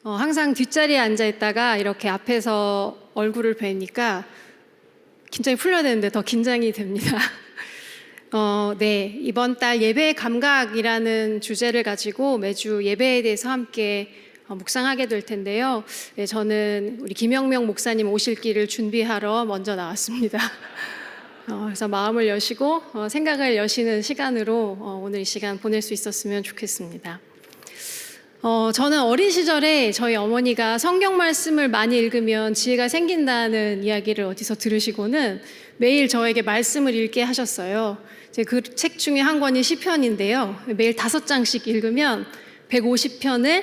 항상 뒷자리에 앉아 있다가 이렇게 앞에서 얼굴을 뵈니까 긴장이 풀려야 되는데 더 긴장이 됩니다. 네, 이번 달 예배의 감각이라는 주제를 가지고 매주 예배에 대해서 함께 묵상하게 될 텐데요. 네, 저는 우리 김영명 목사님 오실 길을 준비하러 먼저 나왔습니다. 그래서 마음을 여시고 생각을 여시는 시간으로 오늘 이 시간 보낼 수 있었으면 좋겠습니다. 저는 어린 시절에 저희 어머니가 성경 말씀을 많이 읽으면 지혜가 생긴다는 이야기를 어디서 들으시고는 매일 저에게 말씀을 읽게 하셨어요. 그 책 중에 한 권이 시편인데요. 매일 5장씩 읽으면 150편을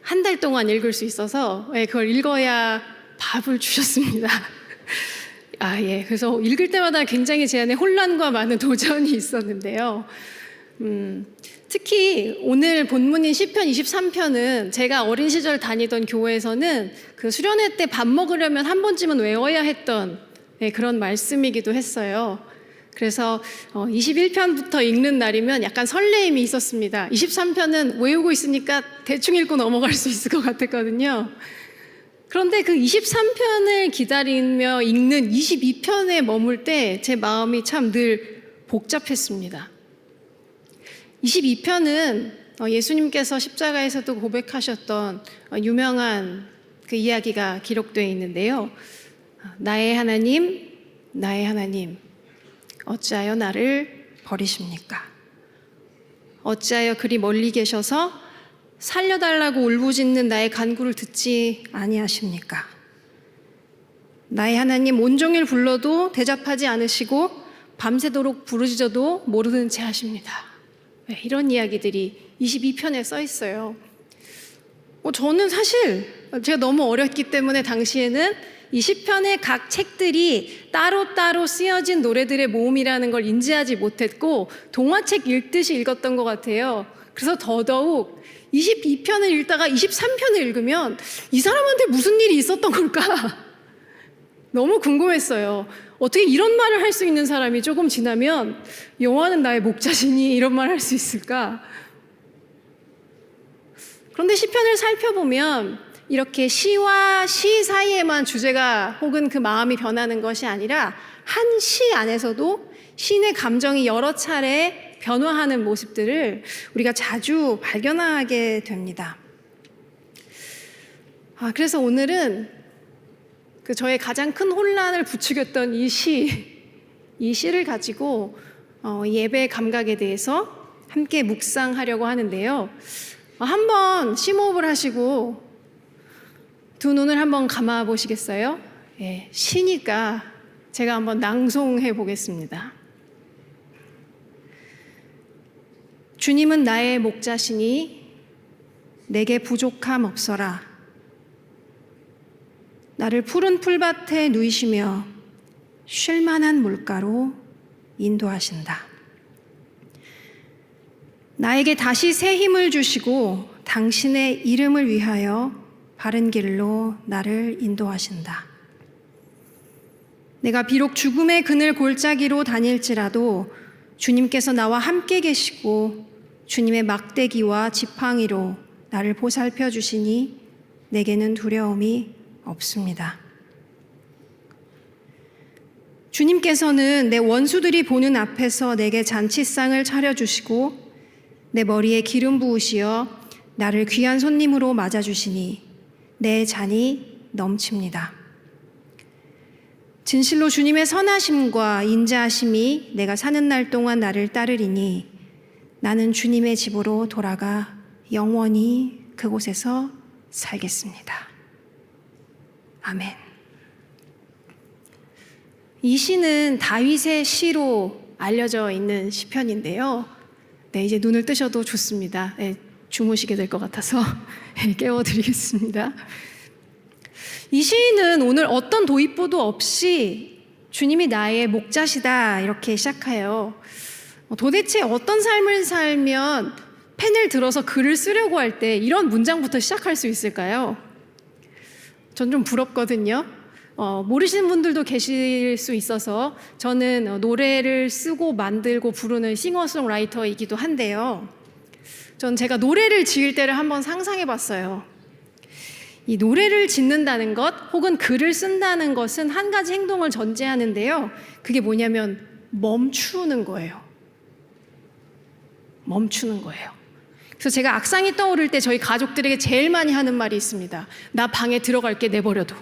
한 달 동안 읽을 수 있어서 그걸 읽어야 밥을 주셨습니다. 예. 그래서 읽을 때마다 굉장히 제 안에 혼란과 많은 도전이 있었는데요. 특히 오늘 본문인 시편 23편은 제가 어린 시절 다니던 교회에서는 그 수련회 때 밥 먹으려면 한 번쯤은 외워야 했던 그런 말씀이기도 했어요. 그래서 21편부터 읽는 날이면 약간 설레임이 있었습니다. 23편은 외우고 있으니까 대충 읽고 넘어갈 수 있을 것 같았거든요. 그런데 그 23편을 기다리며 읽는 22편에 머물 때 제 마음이 참 늘 복잡했습니다. 22편은 예수님께서 십자가에서도 고백하셨던 유명한 그 이야기가 기록되어 있는데요. 나의 하나님, 나의 하나님, 어찌하여 나를 버리십니까? 어찌하여 그리 멀리 계셔서 살려달라고 울부짖는 나의 간구를 듣지 아니하십니까? 나의 하나님, 온종일 불러도 대답하지 않으시고 밤새도록 부르짖어도 모르는 채 하십니다. 이런 이야기들이 22편에 써 있어요. 저는 사실 제가 너무 어렸기 때문에 당시에는 이 시편의 각 책들이 따로따로 쓰여진 노래들의 모음이라는 걸 인지하지 못했고 동화책 읽듯이 읽었던 것 같아요. 그래서 더더욱 22편을 읽다가 23편을 읽으면 이 사람한테 무슨 일이 있었던 걸까? 너무 궁금했어요. 어떻게 이런 말을 할 수 있는 사람이 조금 지나면 여호와는 나의 목자시니 이런 말을 할 수 있을까? 그런데 시편을 살펴보면 이렇게 시와 시 사이에만 주제가 혹은 그 마음이 변하는 것이 아니라 한 시 안에서도 시인의 감정이 여러 차례 변화하는 모습들을 우리가 자주 발견하게 됩니다. 그래서 오늘은 저의 가장 큰 혼란을 부추겼던 이 시를 가지고 예배 감각에 대해서 함께 묵상하려고 하는데요. 한번 심호흡을 하시고 두 눈을 한번 감아 보시겠어요? 시니까 제가 한번 낭송해 보겠습니다. 주님은 나의 목자시니 내게 부족함 없어라. 나를 푸른 풀밭에 누이시며 쉴만한 물가로 인도하신다. 나에게 다시 새 힘을 주시고 당신의 이름을 위하여 바른 길로 나를 인도하신다. 내가 비록 죽음의 그늘 골짜기로 다닐지라도 주님께서 나와 함께 계시고 주님의 막대기와 지팡이로 나를 보살펴 주시니 내게는 두려움이 없습니다. 주님께서는 내 원수들이 보는 앞에서 내게 잔치상을 차려주시고 내 머리에 기름 부으시어 나를 귀한 손님으로 맞아주시니 내 잔이 넘칩니다. 진실로 주님의 선하심과 인자하심이 내가 사는 날 동안 나를 따르리니 나는 주님의 집으로 돌아가 영원히 그곳에서 살겠습니다. 아멘. 이 시는 다윗의 시로 알려져 있는 시편인데요. 이제 눈을 뜨셔도 좋습니다. 주무시게 될 것 같아서 깨워드리겠습니다. 이 시인은 오늘 어떤 도입부도 없이 주님이 나의 목자시다 이렇게 시작해요. 도대체 어떤 삶을 살면 펜을 들어서 글을 쓰려고 할 때 이런 문장부터 시작할 수 있을까요? 전 좀 부럽거든요. 모르시는 분들도 계실 수 있어서 저는 노래를 쓰고 만들고 부르는 싱어송라이터이기도 한데요. 전 제가 노래를 지을 때를 한번 상상해 봤어요. 이 노래를 짓는다는 것 혹은 글을 쓴다는 것은 한 가지 행동을 전제하는데요. 그게 뭐냐면 멈추는 거예요. 멈추는 거예요. 그래서 제가 악상이 떠오를 때 저희 가족들에게 제일 많이 하는 말이 있습니다. 나 방에 들어갈게, 내버려둬.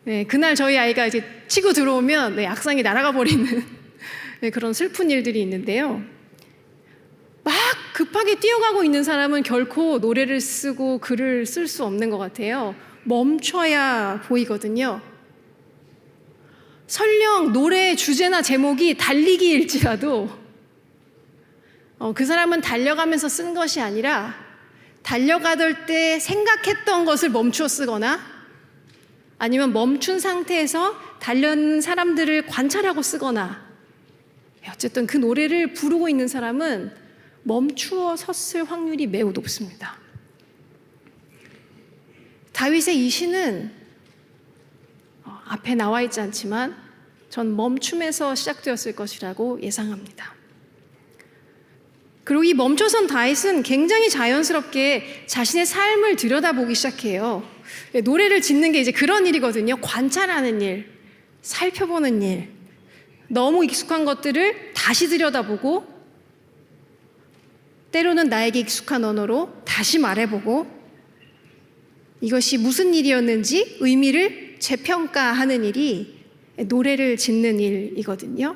네, 그날 저희 아이가 이제 치고 들어오면 네, 악상이 날아가 버리는 네, 그런 슬픈 일들이 있는데요. 막 급하게 뛰어가고 있는 사람은 결코 노래를 쓰고 글을 쓸 수 없는 것 같아요. 멈춰야 보이거든요. 설령 노래의 주제나 제목이 달리기일지라도 그 사람은 달려가면서 쓴 것이 아니라 달려가던 때 생각했던 것을 멈추어 쓰거나 아니면 멈춘 상태에서 달려는 사람들을 관찰하고 쓰거나 어쨌든 그 노래를 부르고 있는 사람은 멈추어 섰을 확률이 매우 높습니다. 다윗의 이 시는 앞에 나와 있지 않지만 전 멈춤에서 시작되었을 것이라고 예상합니다. 그리고 이 멈춰선 다윗은 굉장히 자연스럽게 자신의 삶을 들여다보기 시작해요. 노래를 짓는 게 이제 그런 일이거든요. 관찰하는 일, 살펴보는 일. 너무 익숙한 것들을 다시 들여다보고 때로는 나에게 익숙한 언어로 다시 말해보고 이것이 무슨 일이었는지 의미를 재평가하는 일이 노래를 짓는 일이거든요.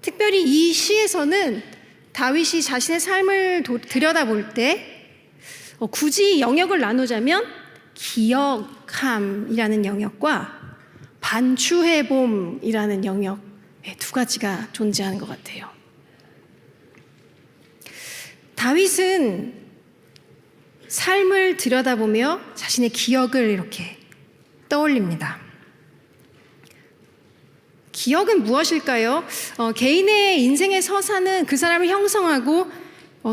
특별히 이 시에서는 다윗이 자신의 삶을 들여다볼 때 굳이 영역을 나누자면 기억함이라는 영역과 반추해봄이라는 영역 두 가지가 존재하는 것 같아요. 다윗은 삶을 들여다보며 자신의 기억을 이렇게 떠올립니다. 기억은 무엇일까요? 개인의 인생의 서사는 그 사람을 형성하고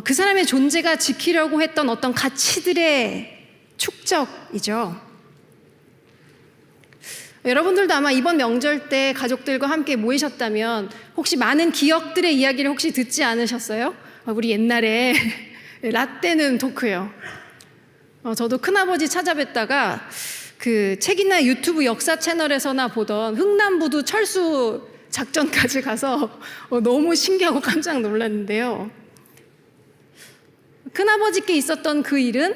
그 사람의 존재가 지키려고 했던 어떤 가치들의 축적이죠. 여러분들도 아마 이번 명절 때 가족들과 함께 모이셨다면 혹시 많은 기억들의 이야기를 혹시 듣지 않으셨어요? 우리 옛날에 라떼는 토크요. 저도 큰아버지 찾아뵙다가 그 책이나 유튜브 역사 채널에서나 보던 흥남부두 철수 작전까지 가서 너무 신기하고 깜짝 놀랐는데요. 큰아버지께 있었던 그 일은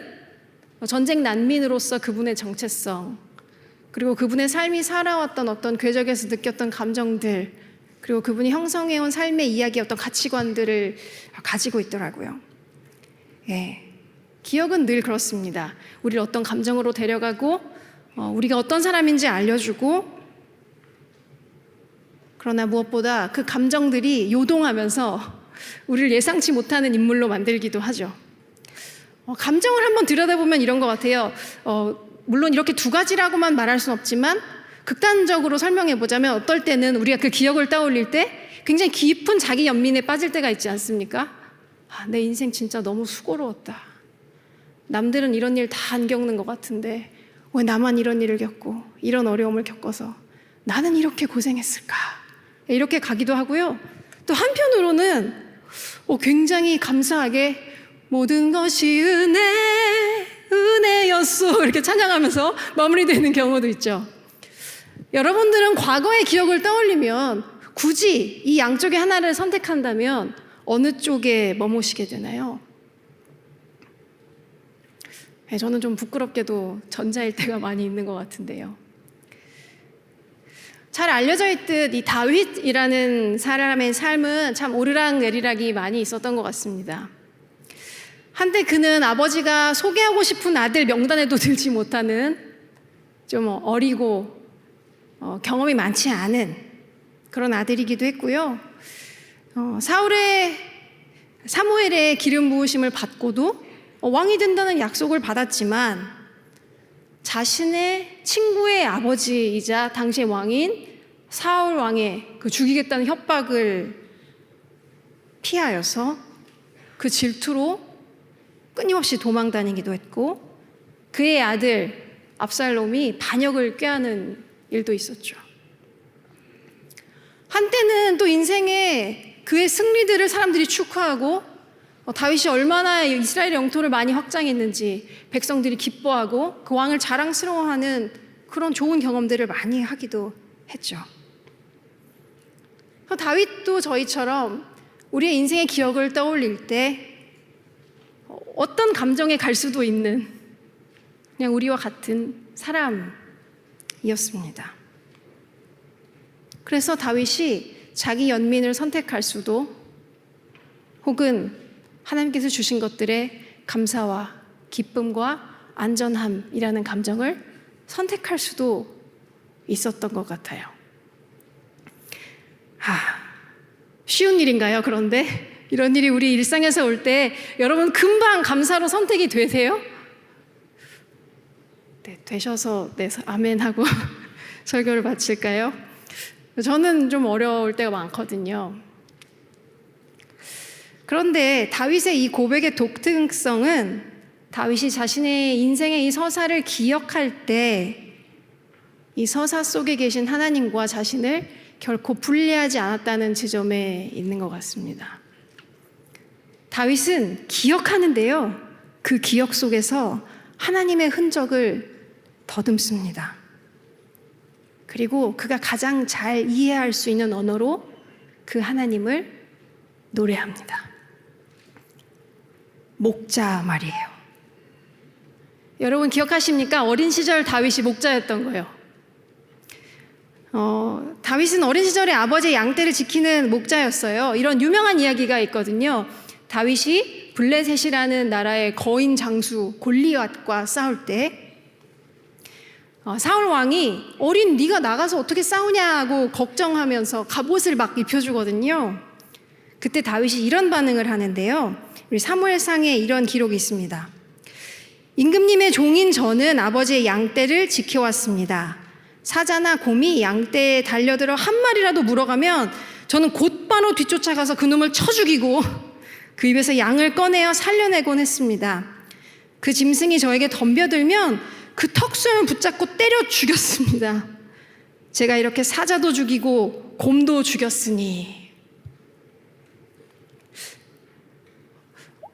전쟁 난민으로서 그분의 정체성, 그리고 그분의 삶이 살아왔던 어떤 궤적에서 느꼈던 감정들, 그리고 그분이 형성해온 삶의 이야기 어떤 가치관들을 가지고 있더라고요. 예, 기억은 늘 그렇습니다. 우리를 어떤 감정으로 데려가고 우리가 어떤 사람인지 알려주고 그러나 무엇보다 그 감정들이 요동하면서 우리를 예상치 못하는 인물로 만들기도 하죠. 감정을 한번 들여다보면 이런 것 같아요. 물론 이렇게 두 가지라고만 말할 수는 없지만 극단적으로 설명해보자면 어떨 때는 우리가 그 기억을 떠올릴 때 굉장히 깊은 자기 연민에 빠질 때가 있지 않습니까? 내 인생 진짜 너무 수고로웠다. 남들은 이런 일 다 안 겪는 것 같은데 왜 나만 이런 일을 겪고 이런 어려움을 겪어서 나는 이렇게 고생했을까? 이렇게 가기도 하고요. 또 한편으로는 굉장히 감사하게 모든 것이 은혜였소 이렇게 찬양하면서 마무리되는 경우도 있죠. 여러분들은 과거의 기억을 떠올리면 굳이 이 양쪽의 하나를 선택한다면 어느 쪽에 머무시게 되나요? 저는 좀 부끄럽게도 전자일 때가 많이 있는 것 같은데요. 잘 알려져 있듯 이 다윗이라는 사람의 삶은 참 오르락내리락이 많이 있었던 것 같습니다. 한때 그는 아버지가 소개하고 싶은 아들 명단에도 들지 못하는 좀 어리고 경험이 많지 않은 그런 아들이기도 했고요. 사무엘의 기름 부으심을 받고도 왕이 된다는 약속을 받았지만 자신의 친구의 아버지이자 당시의 왕인 사울 왕의 그 죽이겠다는 협박을 피하여서 그 질투로 끊임없이 도망 다니기도 했고 그의 아들 압살롬이 반역을 꾀하는 일도 있었죠. 한때는 또 인생에 그의 승리들을 사람들이 축하하고 다윗이 얼마나 이스라엘 영토를 많이 확장했는지 백성들이 기뻐하고 그 왕을 자랑스러워하는 그런 좋은 경험들을 많이 하기도 했죠. 다윗도 저희처럼 우리의 인생의 기억을 떠올릴 때 어떤 감정에 갈 수도 있는 그냥 우리와 같은 사람이었습니다. 그래서 다윗이 자기 연민을 선택할 수도, 혹은 하나님께서 주신 것들의 감사와 기쁨과 안전함이라는 감정을 선택할 수도 있었던 것 같아요. 쉬운 일인가요? 그런데 이런 일이 우리 일상에서 올 때 여러분 금방 감사로 선택이 되세요? 네, 되셔서 아멘 하고 설교를 마칠까요? 저는 좀 어려울 때가 많거든요. 그런데 다윗의 이 고백의 독특성은 다윗이 자신의 인생의 이 서사를 기억할 때 이 서사 속에 계신 하나님과 자신을 결코 분리하지 않았다는 지점에 있는 것 같습니다. 다윗은 기억하는데요, 그 기억 속에서 하나님의 흔적을 더듬습니다. 그리고 그가 가장 잘 이해할 수 있는 언어로 그 하나님을 노래합니다. 목자 말이에요. 여러분 기억하십니까? 어린 시절 다윗이 목자였던 거예요. 다윗은 어린 시절에 아버지의 양떼를 지키는 목자였어요. 이런 유명한 이야기가 있거든요. 다윗이 블레셋이라는 나라의 거인 장수 골리앗과 싸울 때 사울 왕이 어린 네가 나가서 어떻게 싸우냐고 걱정하면서 갑옷을 막 입혀주거든요. 그때 다윗이 이런 반응을 하는데요. 우리 사무엘상에 이런 기록이 있습니다. 임금님의 종인 저는 아버지의 양떼를 지켜왔습니다. 사자나 곰이 양떼에 달려들어 한 마리라도 물어가면 저는 곧바로 뒤쫓아가서 그놈을 쳐 죽이고 그 입에서 양을 꺼내어 살려내곤 했습니다. 그 짐승이 저에게 덤벼들면 그 턱수염을 붙잡고 때려 죽였습니다. 제가 이렇게 사자도 죽이고 곰도 죽였으니.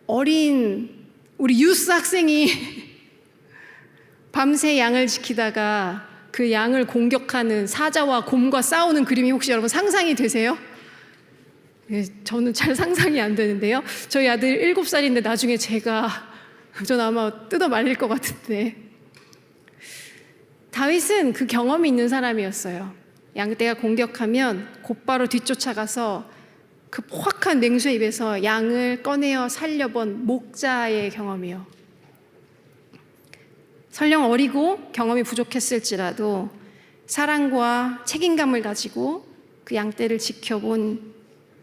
어린 우리 유스 학생이 밤새 양을 지키다가 그 양을 공격하는 사자와 곰과 싸우는 그림이 혹시 여러분 상상이 되세요? 저는 잘 상상이 안 되는데요. 저희 아들 7살인데 나중에 저는 아마 뜯어 말릴 것 같은데. 다윗은 그 경험이 있는 사람이었어요. 양떼가 공격하면 곧바로 뒤쫓아가서 그 포악한 맹수의 입에서 양을 꺼내어 살려본 목자의 경험이요. 설령 어리고 경험이 부족했을지라도 사랑과 책임감을 가지고 그 양떼를 지켜본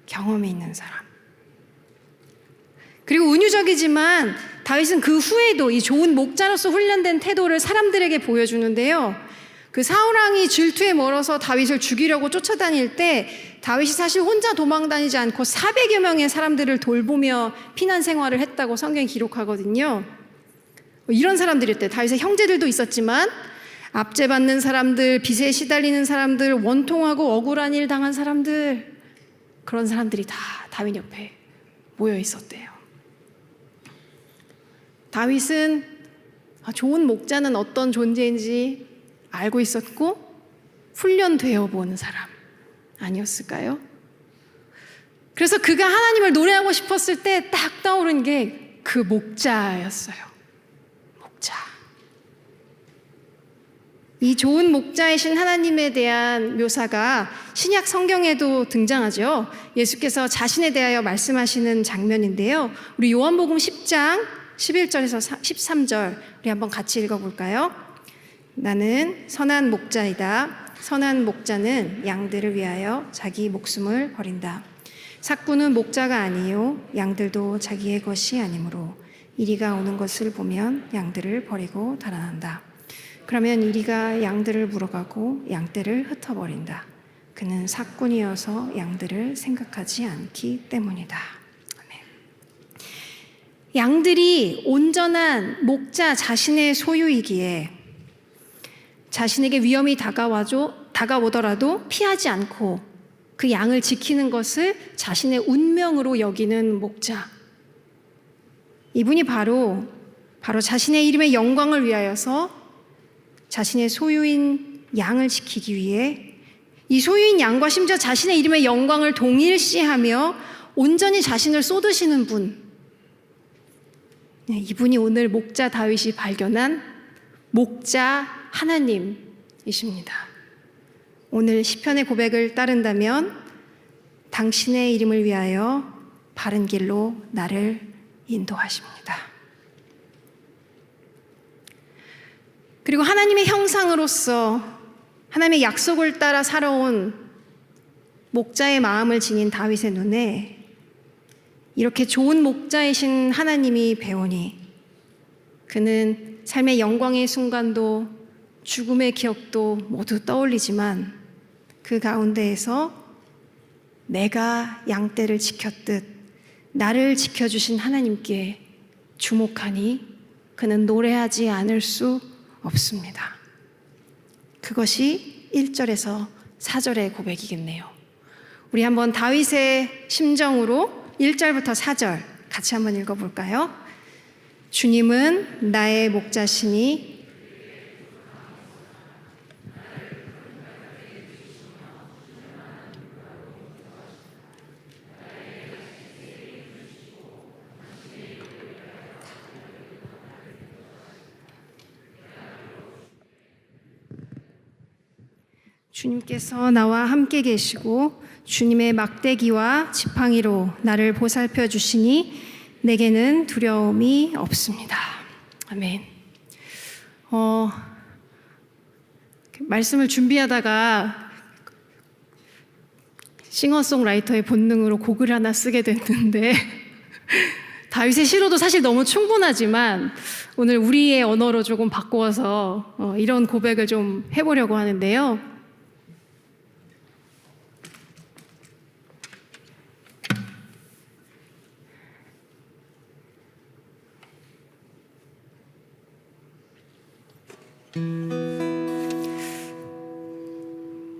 경험이 있는 사람. 그리고 은유적이지만 다윗은 그 후에도 이 좋은 목자로서 훈련된 태도를 사람들에게 보여주는데요. 그 사울왕이 질투에 멀어서 다윗을 죽이려고 쫓아다닐 때 다윗이 사실 혼자 도망다니지 않고 400여 명의 사람들을 돌보며 피난 생활을 했다고 성경이 기록하거든요. 이런 사람들일 때 다윗의 형제들도 있었지만 압제받는 사람들, 빚에 시달리는 사람들, 원통하고 억울한 일 당한 사람들, 그런 사람들이 다 다윗 옆에 모여 있었대요. 다윗은 좋은 목자는 어떤 존재인지 알고 있었고 훈련되어 본 사람 아니었을까요? 그래서 그가 하나님을 노래하고 싶었을 때 딱 떠오른 게 그 목자였어요. 목자. 이 좋은 목자이신 하나님에 대한 묘사가 신약 성경에도 등장하죠. 예수께서 자신에 대하여 말씀하시는 장면인데요. 우리 요한복음 10장 11절에서 13절 우리 한번 같이 읽어볼까요? 나는 선한 목자이다. 선한 목자는 양들을 위하여 자기 목숨을 버린다. 삭부는 목자가 아니요 양들도 자기의 것이 아니므로 이리가 오는 것을 보면 양들을 버리고 달아난다. 그러면 이리가 양들을 물어가고 양떼를 흩어버린다. 그는 삭군이어서 양들을 생각하지 않기 때문이다. 아멘. 양들이 온전한 목자 자신의 소유이기에 자신에게 위험이 다가오더라도 피하지 않고 그 양을 지키는 것을 자신의 운명으로 여기는 목자. 이분이 바로 자신의 이름의 영광을 위하여서 자신의 소유인 양을 지키기 위해 이 소유인 양과 심지어 자신의 이름의 영광을 동일시하며 온전히 자신을 쏟으시는 분, 이분이 오늘 목자 다윗이 발견한 목자 하나님이십니다. 오늘 시편의 고백을 따른다면 당신의 이름을 위하여 바른 길로 나를 인도하십니다. 그리고 하나님의 형상으로서 하나님의 약속을 따라 살아온 목자의 마음을 지닌 다윗의 눈에 이렇게 좋은 목자이신 하나님이 배우니 그는 삶의 영광의 순간도 죽음의 기억도 모두 떠올리지만 그 가운데에서 내가 양떼를 지켰듯 나를 지켜주신 하나님께 주목하니 그는 노래하지 않을 수 없습니다. 그것이 1절에서 4절의 고백이겠네요. 우리 한번 다윗의 심정으로 1절부터 4절 같이 한번 읽어볼까요? 주님은 나의 목자시니 주님께서 나와 함께 계시고 주님의 막대기와 지팡이로 나를 보살펴 주시니 내게는 두려움이 없습니다. 아멘. 말씀을 준비하다가 싱어송라이터의 본능으로 곡을 하나 쓰게 됐는데 다윗의 시로도 사실 너무 충분하지만 오늘 우리의 언어로 조금 바꾸어서 이런 고백을 좀 해보려고 하는데요.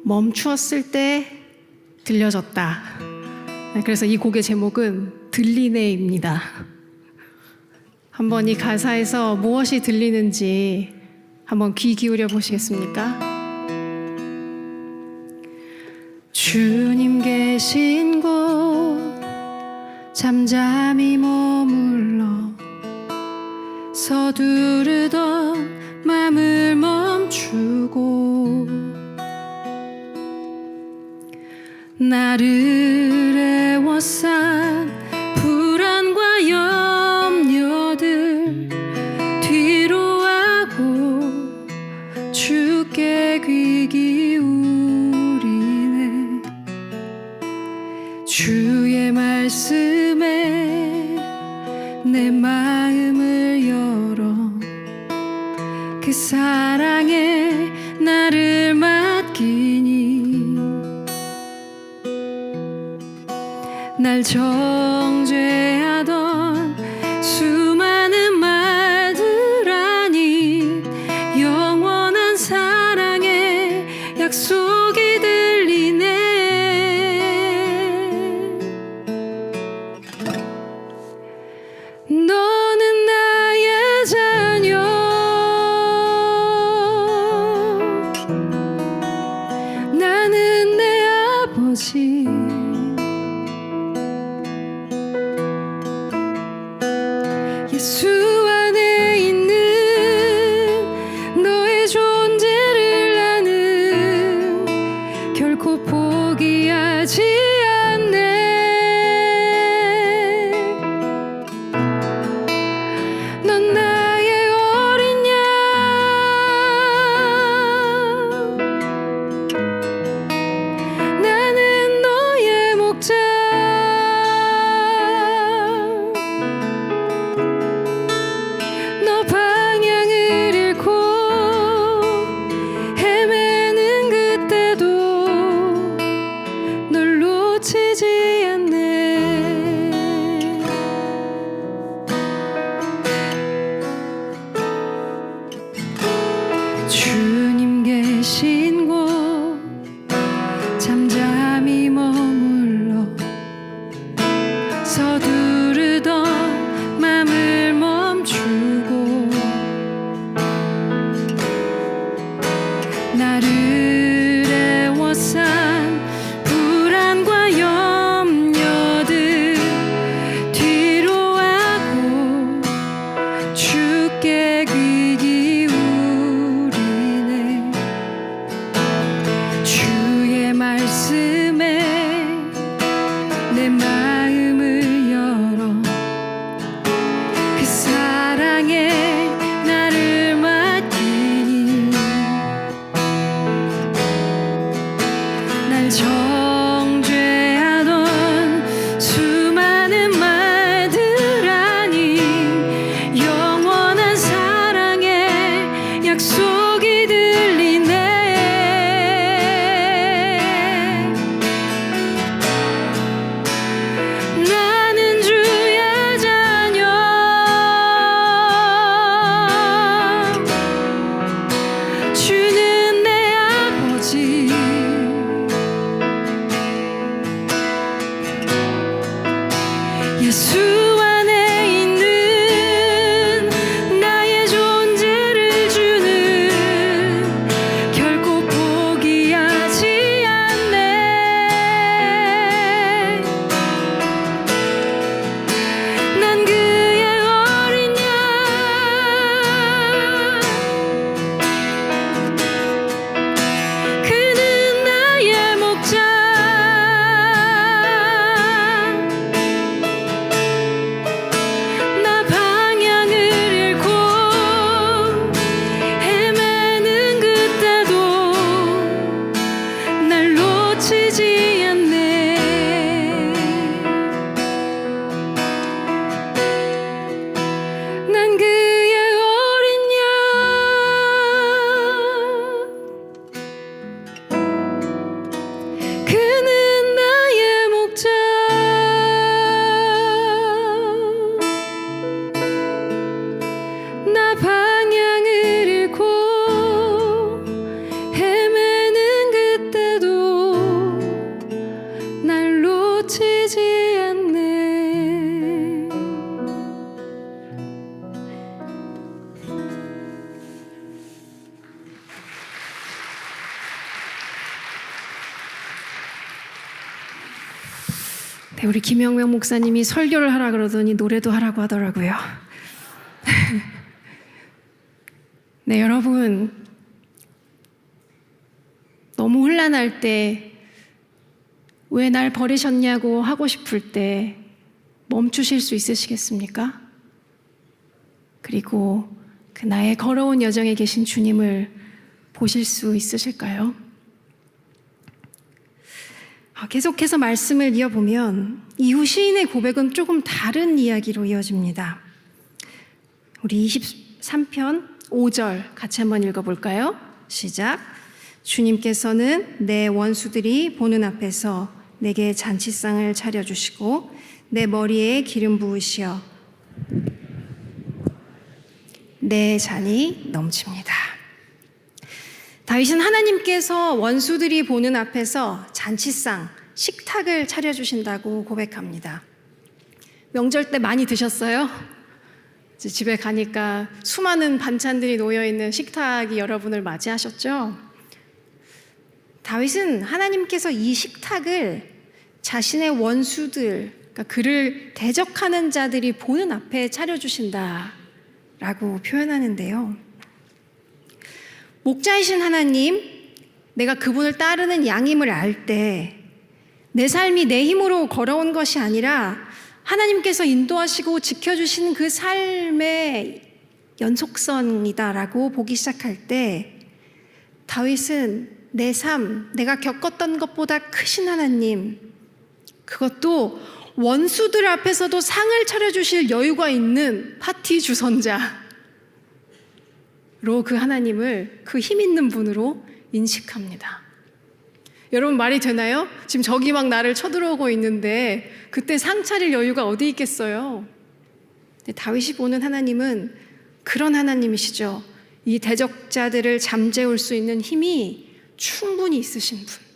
멈추었을 때 들려졌다. 그래서 이 곡의 제목은 들리네입니다. 한번 이 가사에서 무엇이 들리는지 한번 귀 기울여 보시겠습니까? 주님 계신 곳 잠잠히 머물러 서두르던 맘을 멈추고 나를 애워싼 불안과 염려들 뒤로하고 주께 귀 기울이네. 주의 말씀에 내 마음을 열어 그 사랑에 나를 맡기니 날 정죄하던 수많은 말들 아닌 영원한 사랑의 약속이 들리네. 너는 나의 자녀 나는 내 아버지 네, 우리 김영명 목사님이 설교를 하라 그러더니 노래도 하라고 하더라고요. 네, 여러분, 너무 혼란할 때 왜 날 버리셨냐고 하고 싶을 때 멈추실 수 있으시겠습니까? 그리고 그 나의 걸어온 여정에 계신 주님을 보실 수 있으실까요? 계속해서 말씀을 이어보면 이후 시인의 고백은 조금 다른 이야기로 이어집니다. 우리 23편 5절 같이 한번 읽어볼까요? 시작. 주님께서는 내 원수들이 보는 앞에서 내게 잔치상을 차려주시고 내 머리에 기름 부으시어 내 잔이 넘칩니다. 다윗은 하나님께서 원수들이 보는 앞에서 잔치상, 식탁을 차려주신다고 고백합니다. 명절 때 많이 드셨어요? 집에 가니까 수많은 반찬들이 놓여있는 식탁이 여러분을 맞이하셨죠? 다윗은 하나님께서 이 식탁을 자신의 원수들, 그러니까 그를 대적하는 자들이 보는 앞에 차려주신다라고 표현하는데요. 목자이신 하나님, 내가 그분을 따르는 양임을 알 때 내 삶이 내 힘으로 걸어온 것이 아니라 하나님께서 인도하시고 지켜주신 그 삶의 연속선이다라고 보기 시작할 때 다윗은 내 삶, 내가 겪었던 것보다 크신 하나님, 그것도 원수들 앞에서도 상을 차려주실 여유가 있는 파티 주선자로 그 하나님을 그 힘 있는 분으로 인식합니다. 여러분 말이 되나요? 지금 적이 막 나를 쳐들어오고 있는데 그때 상 차릴 여유가 어디 있겠어요? 근데 다윗이 보는 하나님은 그런 하나님이시죠. 이 대적자들을 잠재울 수 있는 힘이 충분히 있으신 분.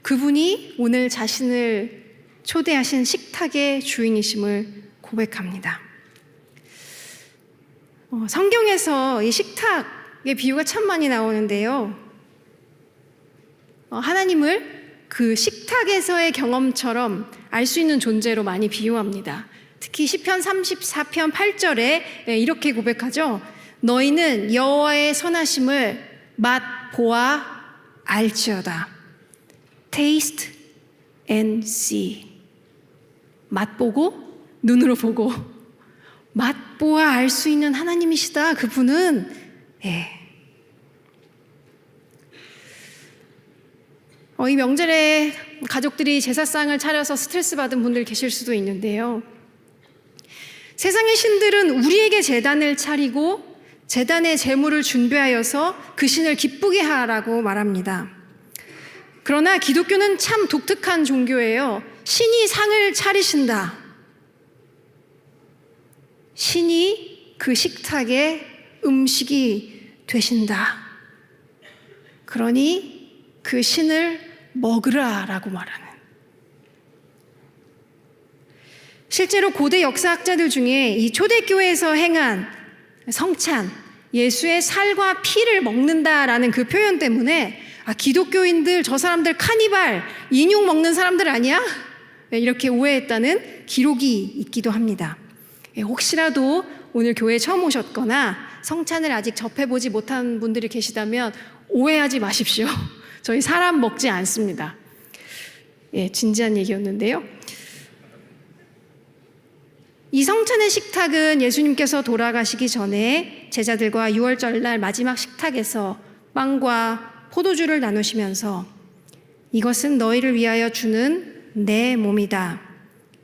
그분이 오늘 자신을 초대하신 식탁의 주인이심을 고백합니다. 성경에서 이 식탁의 비유가 참 많이 나오는데요. 하나님을 그 식탁에서의 경험처럼 알 수 있는 존재로 많이 비유합니다. 특히 시편 34편 8절에 이렇게 고백하죠. 너희는 여호와의 선하심을 맛보아 알지어다. Taste and see. 맛보고 눈으로 보고 맛보아 알 수 있는 하나님이시다. 그분은 이 명절에 가족들이 제사상을 차려서 스트레스 받은 분들 계실 수도 있는데요. 세상의 신들은 우리에게 제단을 차리고 제단의 제물을 준비하여서 그 신을 기쁘게 하라고 말합니다. 그러나 기독교는 참 독특한 종교예요. 신이 상을 차리신다. 신이 그 식탁에 음식이 되신다. 그러니 그 신을 먹으라라고 말하는. 실제로 고대 역사학자들 중에 이 초대교회에서 행한 성찬, 예수의 살과 피를 먹는다라는 그 표현 때문에 기독교인들 저 사람들 카니발, 인육 먹는 사람들 아니야? 이렇게 오해했다는 기록이 있기도 합니다. 혹시라도 오늘 교회에 처음 오셨거나 성찬을 아직 접해보지 못한 분들이 계시다면 오해하지 마십시오. 저희 사람 먹지 않습니다. 진지한 얘기였는데요. 이 성찬의 식탁은 예수님께서 돌아가시기 전에 제자들과 유월절날 마지막 식탁에서 빵과 포도주를 나누시면서 이것은 너희를 위하여 주는 내 몸이다.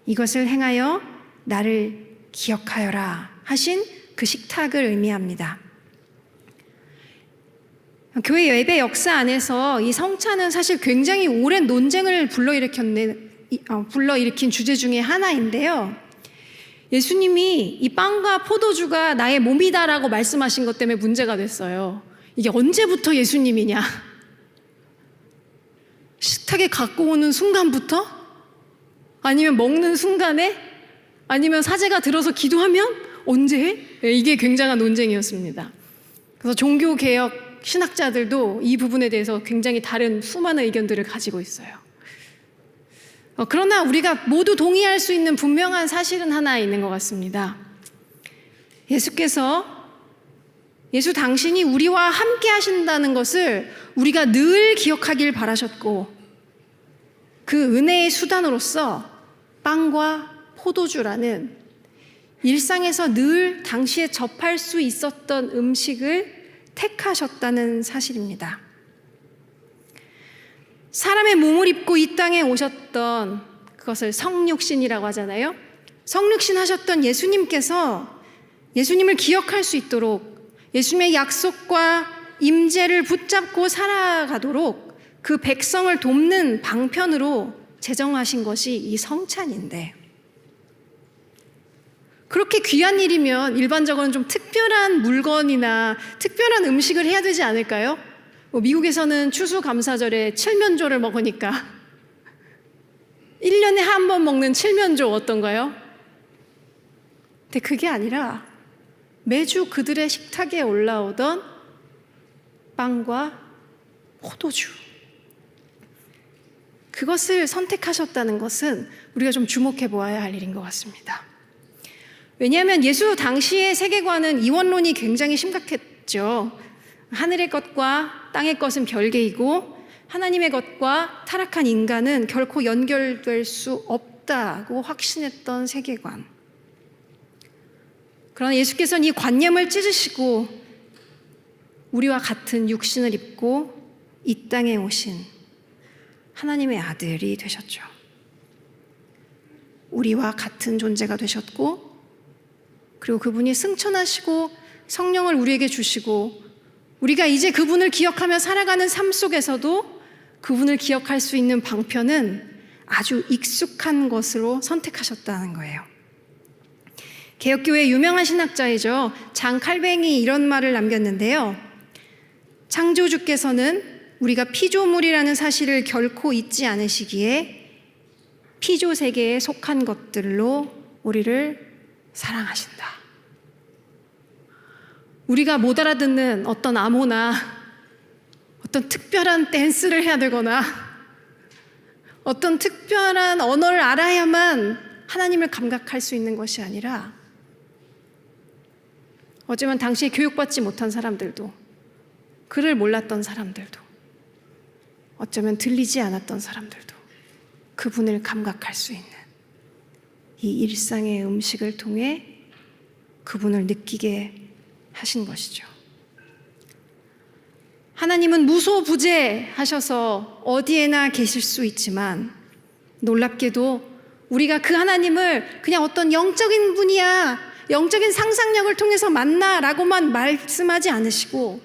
이것을 행하여 나를 기억하여라 하신 그 식탁을 의미합니다. 교회 예배 역사 안에서 이 성찬은 사실 굉장히 오랜 논쟁을 불러일으킨 주제 중에 하나인데요. 예수님이 이 빵과 포도주가 나의 몸이다라고 말씀하신 것 때문에 문제가 됐어요. 이게 언제부터 예수님이냐? 식탁에 갖고 오는 순간부터? 아니면 먹는 순간에? 아니면 사제가 들어서 기도하면? 언제? 이게 굉장한 논쟁이었습니다. 그래서 종교개혁 신학자들도 이 부분에 대해서 굉장히 다른 수많은 의견들을 가지고 있어요. 그러나 우리가 모두 동의할 수 있는 분명한 사실은 하나 있는 것 같습니다. 예수 당신이 우리와 함께 하신다는 것을 우리가 늘 기억하길 바라셨고, 그 은혜의 수단으로서 빵과 포도주라는 일상에서 늘 당시에 접할 수 있었던 음식을 택하셨다는 사실입니다. 사람의 몸을 입고 이 땅에 오셨던, 그것을 성육신이라고 하잖아요. 성육신 하셨던 예수님께서 예수님을 기억할 수 있도록, 예수님의 약속과 임재를 붙잡고 살아가도록 그 백성을 돕는 방편으로 제정하신 것이 이 성찬인데, 그렇게 귀한 일이면 일반적으로는 좀 특별한 물건이나 특별한 음식을 해야 되지 않을까요? 미국에서는 추수감사절에 칠면조를 먹으니까 1년에 한 번 먹는 칠면조 어떤가요? 근데 그게 아니라 매주 그들의 식탁에 올라오던 빵과 포도주, 그것을 선택하셨다는 것은 우리가 좀 주목해 보아야 할 일인 것 같습니다. 왜냐하면 예수 당시의 세계관은 이원론이 굉장히 심각했죠. 하늘의 것과 땅의 것은 별개이고 하나님의 것과 타락한 인간은 결코 연결될 수 없다고 확신했던 세계관. 그러나 예수께서는 이 관념을 찢으시고 우리와 같은 육신을 입고 이 땅에 오신 하나님의 아들이 되셨죠. 우리와 같은 존재가 되셨고, 그리고 그분이 승천하시고 성령을 우리에게 주시고, 우리가 이제 그분을 기억하며 살아가는 삶 속에서도 그분을 기억할 수 있는 방편은 아주 익숙한 것으로 선택하셨다는 거예요. 개혁교회의 유명한 신학자이죠. 장 칼뱅이 이런 말을 남겼는데요. 창조주께서는 우리가 피조물이라는 사실을 결코 잊지 않으시기에 피조 세계에 속한 것들로 우리를 사랑하신다. 우리가 못 알아듣는 어떤 암호나 어떤 특별한 댄스를 해야 되거나 어떤 특별한 언어를 알아야만 하나님을 감각할 수 있는 것이 아니라, 어쩌면 당시에 교육받지 못한 사람들도, 글을 몰랐던 사람들도, 어쩌면 들리지 않았던 사람들도 그분을 감각할 수 있는 이 일상의 음식을 통해 그분을 느끼게 하신 것이죠. 하나님은 무소부재하셔서 어디에나 계실 수 있지만, 놀랍게도 우리가 그 하나님을 그냥 어떤 영적인 분이야, 영적인 상상력을 통해서 만나라고만 말씀하지 않으시고,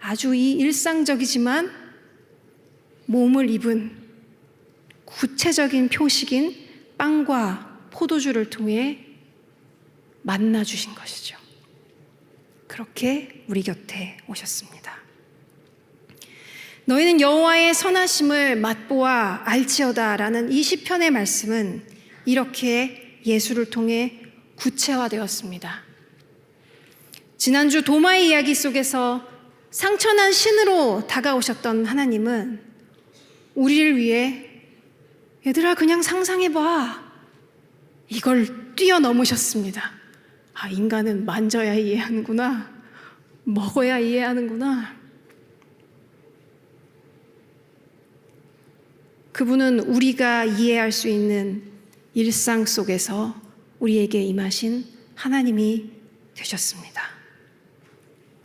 아주 이 일상적이지만 몸을 입은 구체적인 표식인 빵과 포도주를 통해 만나주신 것이죠. 그렇게 우리 곁에 오셨습니다. 너희는 여호와의 선하심을 맛보아 알지어다 라는 이 시편의 말씀은 이렇게 예수를 통해 구체화되었습니다. 지난주 도마의 이야기 속에서 상처난 신으로 다가오셨던 하나님은 우리를 위해, 얘들아 그냥 상상해봐, 이걸 뛰어넘으셨습니다. 아, 인간은 만져야 이해하는구나, 먹어야 이해하는구나. 그분은 우리가 이해할 수 있는 일상 속에서 우리에게 임하신 하나님이 되셨습니다.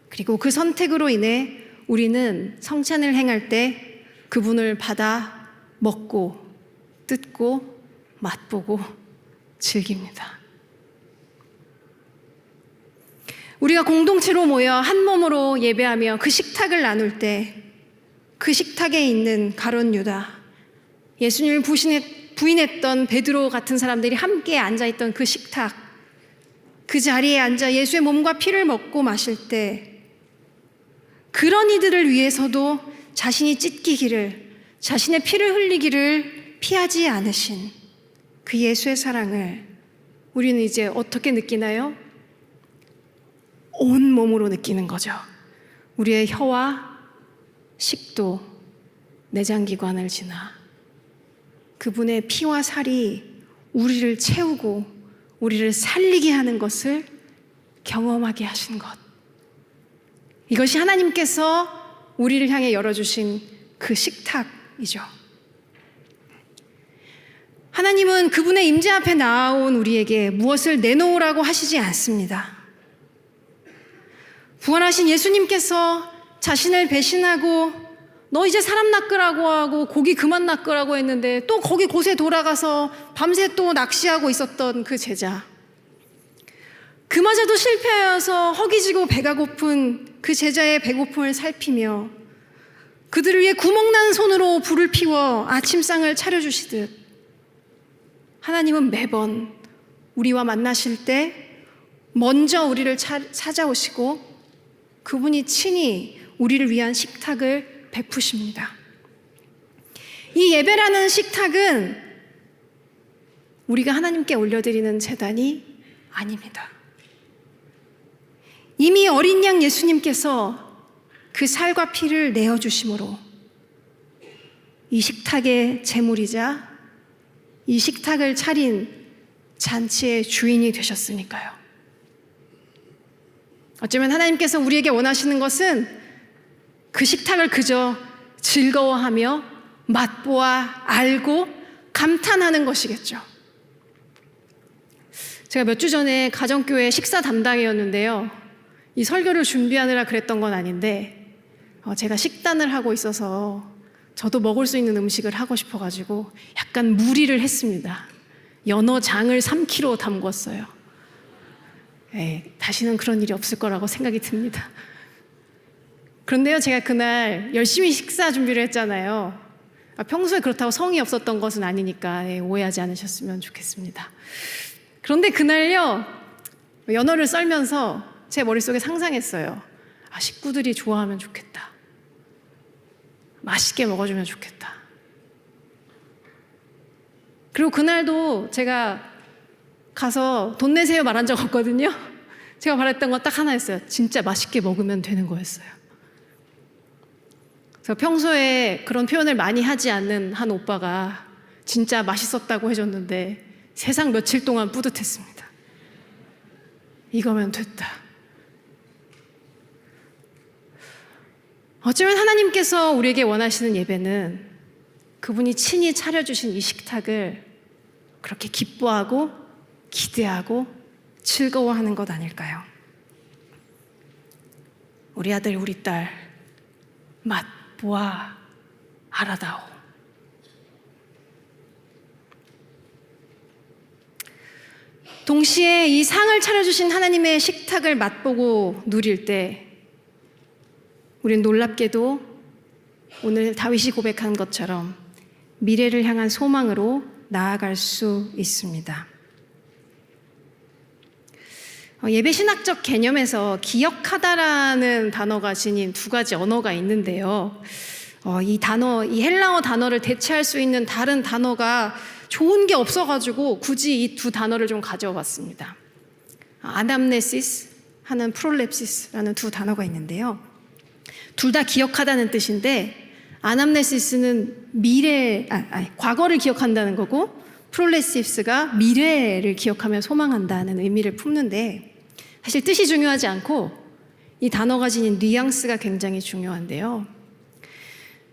그리고 그 선택으로 인해 우리는 성찬을 행할 때 그분을 받아 먹고 뜯고 맛보고 즐깁니다. 우리가 공동체로 모여 한 몸으로 예배하며 그 식탁을 나눌 때, 그 식탁에 있는 가룟 유다, 예수님을 부인했던 베드로 같은 사람들이 함께 앉아있던 그 식탁, 그 자리에 앉아 예수의 몸과 피를 먹고 마실 때, 그런 이들을 위해서도 자신이 찢기기를, 자신의 피를 흘리기를 피하지 않으신 그 예수의 사랑을 우리는 이제 어떻게 느끼나요? 온 몸으로 느끼는 거죠. 우리의 혀와 식도, 내장기관을 지나 그분의 피와 살이 우리를 채우고 우리를 살리게 하는 것을 경험하게 하신 것. 이것이 하나님께서 우리를 향해 열어주신 그 식탁이죠. 하나님은 그분의 임재 앞에 나아온 우리에게 무엇을 내놓으라고 하시지 않습니다. 부활하신 예수님께서 자신을 배신하고 너 이제 사람 낚으라고 하고 고기 그만 낚으라고 했는데 또 거기 곳에 돌아가서 밤새 또 낚시하고 있었던 그 제자, 그마저도 실패하여서 허기지고 배가 고픈 그 제자의 배고픔을 살피며 그들을 위해 구멍난 손으로 불을 피워 아침상을 차려주시듯 하나님은 매번 우리와 만나실 때 먼저 우리를 찾아오시고 그분이 친히 우리를 위한 식탁을 베푸십니다. 이 예배라는 식탁은 우리가 하나님께 올려드리는 제단이 아닙니다. 이미 어린 양 예수님께서 그 살과 피를 내어주심으로 이 식탁의 제물이자 이 식탁을 차린 잔치의 주인이 되셨으니까요. 어쩌면 하나님께서 우리에게 원하시는 것은 그 식탁을 그저 즐거워하며 맛보아 알고 감탄하는 것이겠죠. 제가 몇 주 전에 가정교회 식사 담당이었는데요. 이 설교를 준비하느라 그랬던 건 아닌데 제가 식단을 하고 있어서 저도 먹을 수 있는 음식을 하고 싶어가지고 약간 무리를 했습니다. 연어장을 3kg 담궜어요. 다시는 그런 일이 없을 거라고 생각이 듭니다. 그런데요, 제가 그날 열심히 식사 준비를 했잖아요. 평소에 그렇다고 성의 없었던 것은 아니니까 오해하지 않으셨으면 좋겠습니다. 그런데 그날요, 연어를 썰면서 제 머릿속에 상상했어요. 식구들이 좋아하면 좋겠다. 맛있게 먹어주면 좋겠다. 그리고 그날도 제가 가서 돈 내세요 말한 적 없거든요. 제가 말했던 건 딱 하나였어요. 진짜 맛있게 먹으면 되는 거였어요. 그래서 평소에 그런 표현을 많이 하지 않는 한 오빠가 진짜 맛있었다고 해줬는데 세상 며칠 동안 뿌듯했습니다. 이거면 됐다. 어쩌면 하나님께서 우리에게 원하시는 예배는 그분이 친히 차려주신 이 식탁을 그렇게 기뻐하고 기대하고 즐거워하는 것 아닐까요? 우리 아들 우리 딸 맛보아 알아다오. 동시에 이 상을 차려주신 하나님의 식탁을 맛보고 누릴 때 우리는 놀랍게도 오늘 다윗이 고백한 것처럼 미래를 향한 소망으로 나아갈 수 있습니다. 예배 신학적 개념에서 기억하다라는 단어가 지닌 두 가지 언어가 있는데요. 이 헬라어 단어를 대체할 수 있는 다른 단어가 좋은 게 없어가지고 굳이 이 두 단어를 좀 가져왔습니다. 아남네시스 하는 프롤랩시스라는 두 단어가 있는데요. 둘 다 기억하다는 뜻인데 아남네시스는 과거를 기억한다는 거고 프롤레시스가 미래를 기억하며 소망한다는 의미를 품는데 사실 뜻이 중요하지 않고 이 단어가 지닌 뉘앙스가 굉장히 중요한데요.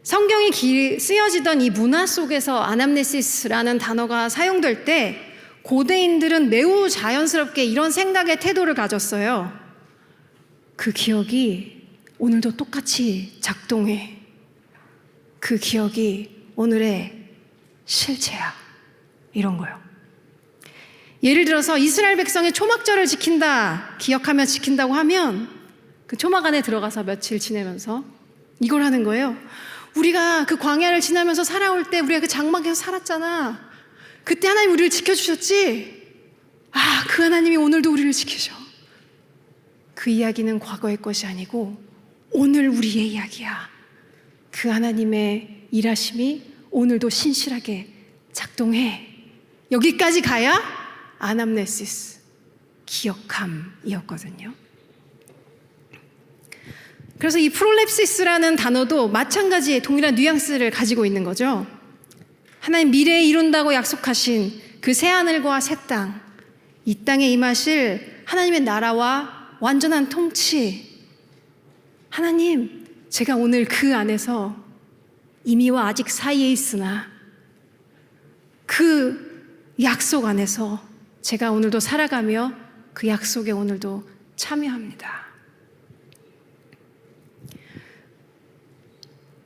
성경이 쓰여지던 이 문화 속에서 아남네시스라는 단어가 사용될 때 고대인들은 매우 자연스럽게 이런 생각의 태도를 가졌어요. 그 기억이 오늘도 똑같이 작동해. 그 기억이 오늘의 실체야. 이런 거요. 예를 들어서 이스라엘 백성이 초막절을 지킨다, 기억하며 지킨다고 하면 그 초막 안에 들어가서 며칠 지내면서 이걸 하는 거예요. 우리가 그 광야를 지나면서 살아올 때 우리가 그 장막에서 살았잖아. 그때 하나님 우리를 지켜주셨지? 그 하나님이 오늘도 우리를 지키셔. 그 이야기는 과거의 것이 아니고 오늘 우리의 이야기야. 그 하나님의 일하심이 오늘도 신실하게 작동해. 여기까지 가야 아남네시스, 기억함이었거든요. 그래서 이 프롤랩시스라는 단어도 마찬가지의 동일한 뉘앙스를 가지고 있는 거죠. 하나님 미래에 이룬다고 약속하신 그 새하늘과 새 땅, 이 땅에 임하실 하나님의 나라와 완전한 통치, 하나님, 제가 오늘 그 안에서 이미와 아직 사이에 있으나 그 약속 안에서 제가 오늘도 살아가며 그 약속에 오늘도 참여합니다.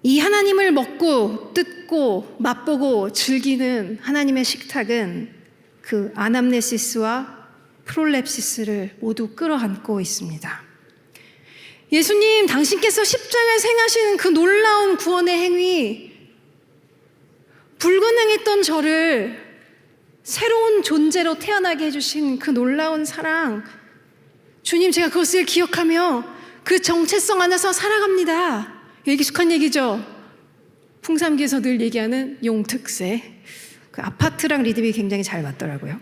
이 하나님을 먹고 뜯고 맛보고 즐기는 하나님의 식탁은 그 아남네시스와 프롤랩시스를 모두 끌어안고 있습니다. 예수님, 당신께서 십자가에서 행하시는 그 놀라운 구원의 행위, 불가능했던 저를 새로운 존재로 태어나게 해주신 그 놀라운 사랑, 주님, 제가 그것을 기억하며 그 정체성 안에서 살아갑니다. 익숙한 얘기죠. 풍삼기에서 늘 얘기하는 용특세. 그 아파트랑 리듬이 굉장히 잘 맞더라고요.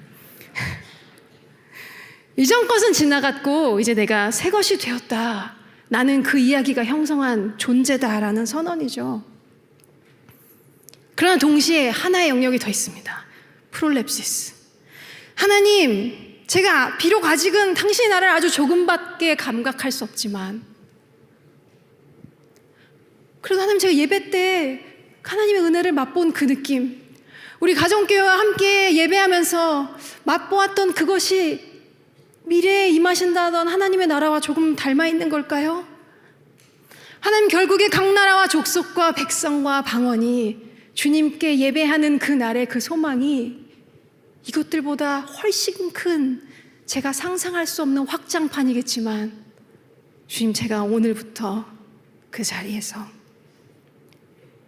이전 것은 지나갔고 이제 내가 새 것이 되었다. 나는 그 이야기가 형성한 존재다라는 선언이죠. 그러나 동시에 하나의 영역이 더 있습니다. 프롤랩시스. 하나님, 제가 비록 아직은 당신의 나라를 아주 조금밖에 감각할 수 없지만, 그래도 하나님, 제가 예배 때 하나님의 은혜를 맛본 그 느낌, 우리 가정교회와 함께 예배하면서 맛보았던 그것이 미래에 임하신다던 하나님의 나라와 조금 닮아 있는 걸까요? 하나님, 결국에 각 나라와 족속과 백성과 방언이 주님께 예배하는 그 날의 그 소망이 이것들보다 훨씬 큰, 제가 상상할 수 없는 확장판이겠지만, 주님, 제가 오늘부터 그 자리에서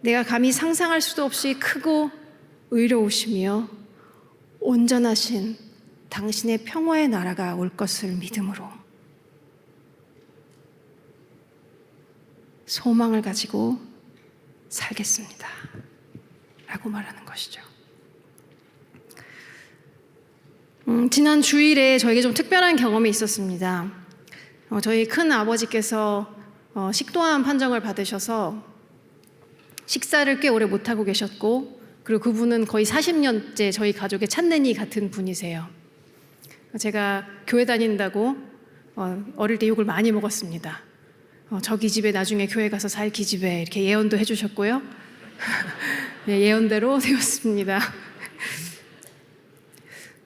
내가 감히 상상할 수도 없이 크고 의로우시며 온전하신 당신의 평화의 나라가 올 것을 믿음으로 소망을 가지고 살겠습니다 라고 말하는 것이죠. 지난 주일에 저에게 좀 특별한 경험이 있었습니다. 저희 큰 아버지께서 식도암 판정을 받으셔서 식사를 꽤 오래 못하고 계셨고, 그리고 그분은 거의 40년째 저희 가족의 찻내니 같은 분이세요. 제가 교회 다닌다고 어릴 때 욕을 많이 먹었습니다. 저기 집에 나중에 교회 가서 살 기집애, 이렇게 예언도 해주셨고요. 네, 예언대로 되었습니다.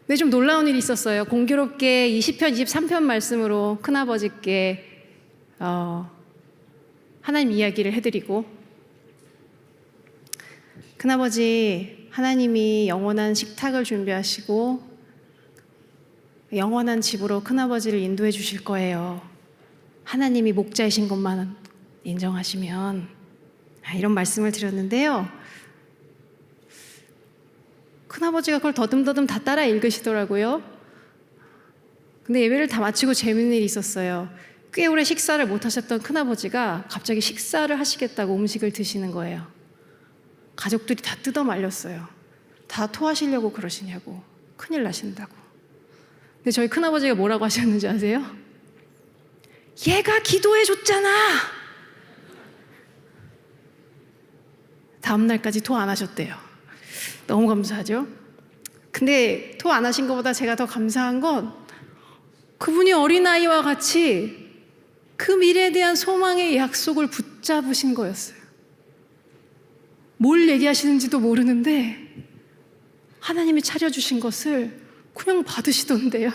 네, 좀 놀라운 일이 있었어요. 공교롭게 20편, 23편 말씀으로 큰아버지께 하나님 이야기를 해드리고, 큰아버지, 하나님이 영원한 식탁을 준비하시고 영원한 집으로 큰아버지를 인도해 주실 거예요. 하나님이 목자이신 것만 인정하시면, 이런 말씀을 드렸는데요. 큰아버지가 그걸 더듬더듬 다 따라 읽으시더라고요. 근데 예배를 다 마치고 재밌는 일이 있었어요. 꽤 오래 식사를 못 하셨던 큰아버지가 갑자기 식사를 하시겠다고 음식을 드시는 거예요. 가족들이 다 뜯어 말렸어요. 다 토하시려고 그러시냐고, 큰일 나신다고. 근데 저희 큰아버지가 뭐라고 하셨는지 아세요? 얘가 기도해 줬잖아. 다음 날까지 토 안 하셨대요. 너무 감사하죠? 근데 토 안 하신 것보다 제가 더 감사한 건 그분이 어린아이와 같이 그 미래에 대한 소망의 약속을 붙잡으신 거였어요. 뭘 얘기하시는지도 모르는데 하나님이 차려주신 것을 그냥 받으시던데요.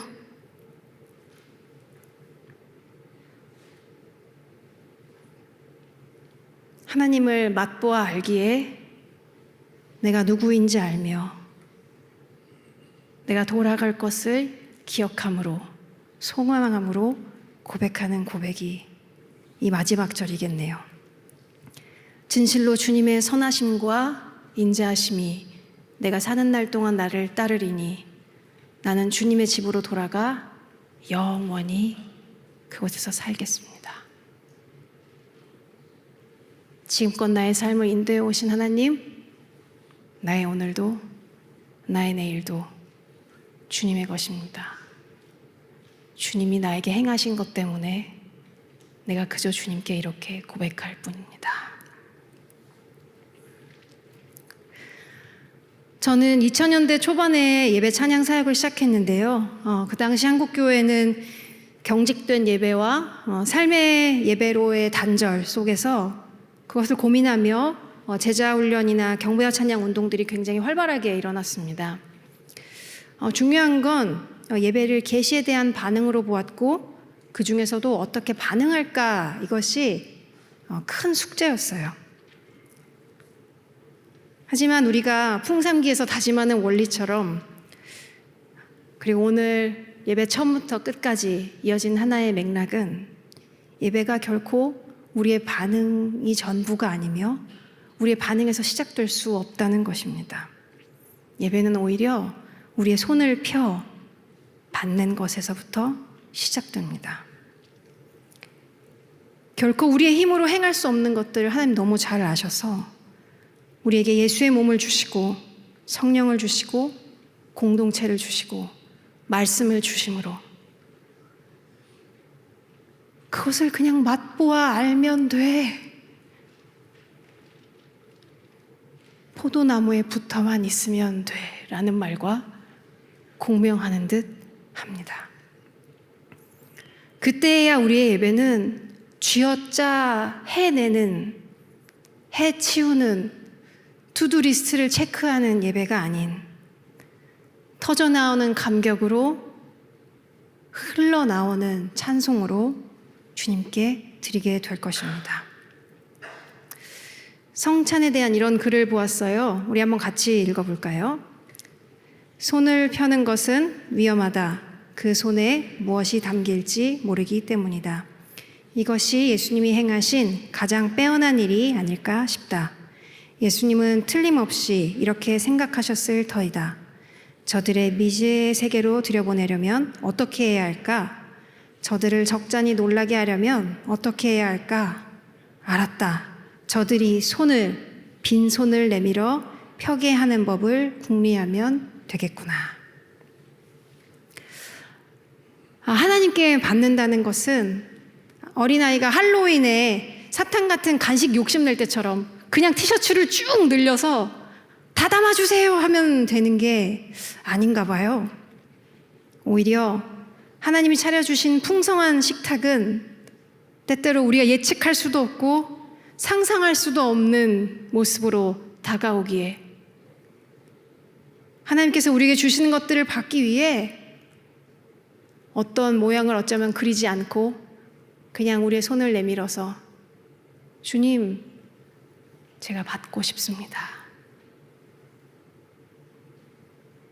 하나님을 맛보아 알기에 내가 누구인지 알며 내가 돌아갈 것을 기억함으로, 소망함으로 고백하는 고백이 이 마지막 절이겠네요. 진실로 주님의 선하심과 인자하심이 내가 사는 날 동안 나를 따르리니 나는 주님의 집으로 돌아가 영원히 그곳에서 살겠습니다. 지금껏 나의 삶을 인도해 오신 하나님, 나의 오늘도 나의 내일도 주님의 것입니다. 주님이 나에게 행하신 것 때문에 내가 그저 주님께 이렇게 고백할 뿐입니다. 저는 2000년대 초반에 예배 찬양 사역을 시작했는데요. 그 당시 한국교회는 경직된 예배와 삶의 예배로의 단절 속에서 그것을 고민하며 제자훈련이나 경배와 찬양 운동들이 굉장히 활발하게 일어났습니다. 중요한 건 예배를 계시에 대한 반응으로 보았고 그 중에서도 어떻게 반응할까, 이것이 큰 숙제였어요. 하지만 우리가 풍삼기에서 다짐하는 원리처럼, 그리고 오늘 예배 처음부터 끝까지 이어진 하나의 맥락은, 예배가 결코 우리의 반응이 전부가 아니며 우리의 반응에서 시작될 수 없다는 것입니다. 예배는 오히려 우리의 손을 펴 받는 것에서부터 시작됩니다. 결코 우리의 힘으로 행할 수 없는 것들을 하나님 너무 잘 아셔서 우리에게 예수의 몸을 주시고 성령을 주시고 공동체를 주시고 말씀을 주심으로 그것을 그냥 맛보아 알면 돼, 포도나무에 붙어만 있으면 돼 라는 말과 공명하는 듯 합니다. 그때야 우리의 예배는 쥐어짜 해내는, 해치우는, 투두리스트를 체크하는 예배가 아닌 터져나오는 감격으로 흘러나오는 찬송으로 주님께 드리게 될 것입니다. 성찬에 대한 이런 글을 보았어요. 우리 한번 같이 읽어볼까요? 손을 펴는 것은 위험하다. 그 손에 무엇이 담길지 모르기 때문이다. 이것이 예수님이 행하신 가장 빼어난 일이 아닐까 싶다. 예수님은 틀림없이 이렇게 생각하셨을 터이다. 저들의 미지의 세계로 들여보내려면 어떻게 해야 할까? 저들을 적잖이 놀라게 하려면 어떻게 해야 할까? 알았다. 저들이 빈손을 내밀어 펴게 하는 법을 궁리하면 되겠구나. 하나님께 받는다는 것은 어린아이가 할로윈에 사탕 같은 간식 욕심낼 때처럼 그냥 티셔츠를 쭉 늘려서 다 담아주세요 하면 되는 게 아닌가 봐요. 오히려 하나님이 차려주신 풍성한 식탁은 때때로 우리가 예측할 수도 없고 상상할 수도 없는 모습으로 다가오기에, 하나님께서 우리에게 주시는 것들을 받기 위해 어떤 모양을 어쩌면 그리지 않고 그냥 우리의 손을 내밀어서 주님, 제가 받고 싶습니다.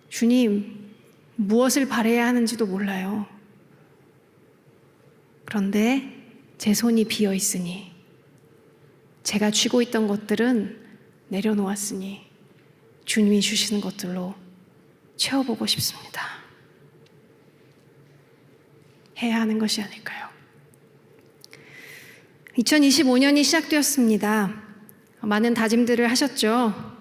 주님, 무엇을 바라야 하는지도 몰라요. 그런데 제 손이 비어 있으니, 제가 쥐고 있던 것들은 내려놓았으니 주님이 주시는 것들로 채워보고 싶습니다. 해야 하는 것이 아닐까요? 2025년이 시작되었습니다. 많은 다짐들을 하셨죠.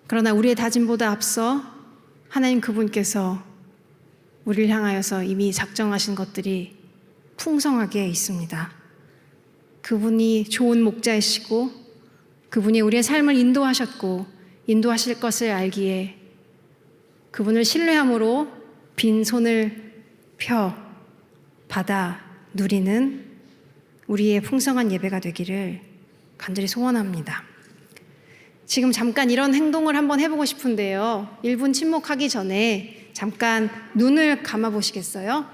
그러나 우리의 다짐보다 앞서 하나님 그분께서 우리를 향하여서 이미 작정하신 것들이 풍성하게 있습니다. 그분이 좋은 목자이시고 그분이 우리의 삶을 인도하셨고 인도하실 것을 알기에 그분을 신뢰함으로 빈손을 펴 받아 누리는 우리의 풍성한 예배가 되기를 간절히 소원합니다. 지금 잠깐 이런 행동을 한번 해보고 싶은데요. 1분 침묵하기 전에 잠깐 눈을 감아 보시겠어요?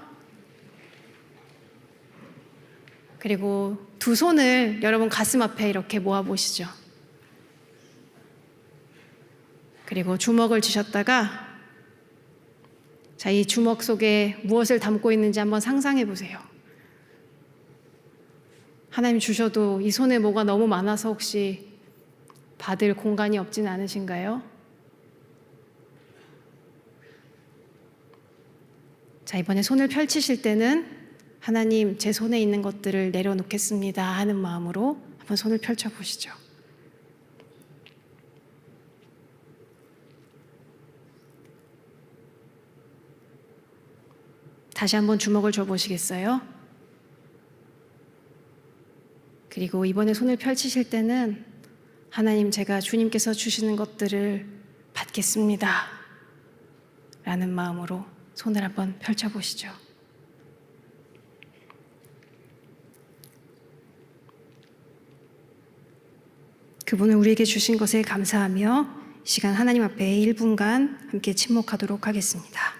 그리고 두 손을 여러분 가슴 앞에 이렇게 모아 보시죠. 그리고 주먹을 쥐셨다가 자, 이 주먹 속에 무엇을 담고 있는지 한번 상상해 보세요. 하나님 주셔도 이 손에 뭐가 너무 많아서 혹시 받을 공간이 없진 않으신가요? 자, 이번에 손을 펼치실 때는 하나님, 제 손에 있는 것들을 내려놓겠습니다 하는 마음으로 한번 손을 펼쳐보시죠. 다시 한번 주먹을 줘보시겠어요? 그리고 이번에 손을 펼치실 때는 하나님, 제가 주님께서 주시는 것들을 받겠습니다. 라는 마음으로 손을 한번 펼쳐보시죠. 그분을 우리에게 주신 것에 감사하며 시간 하나님 앞에 1분간 함께 침묵하도록 하겠습니다.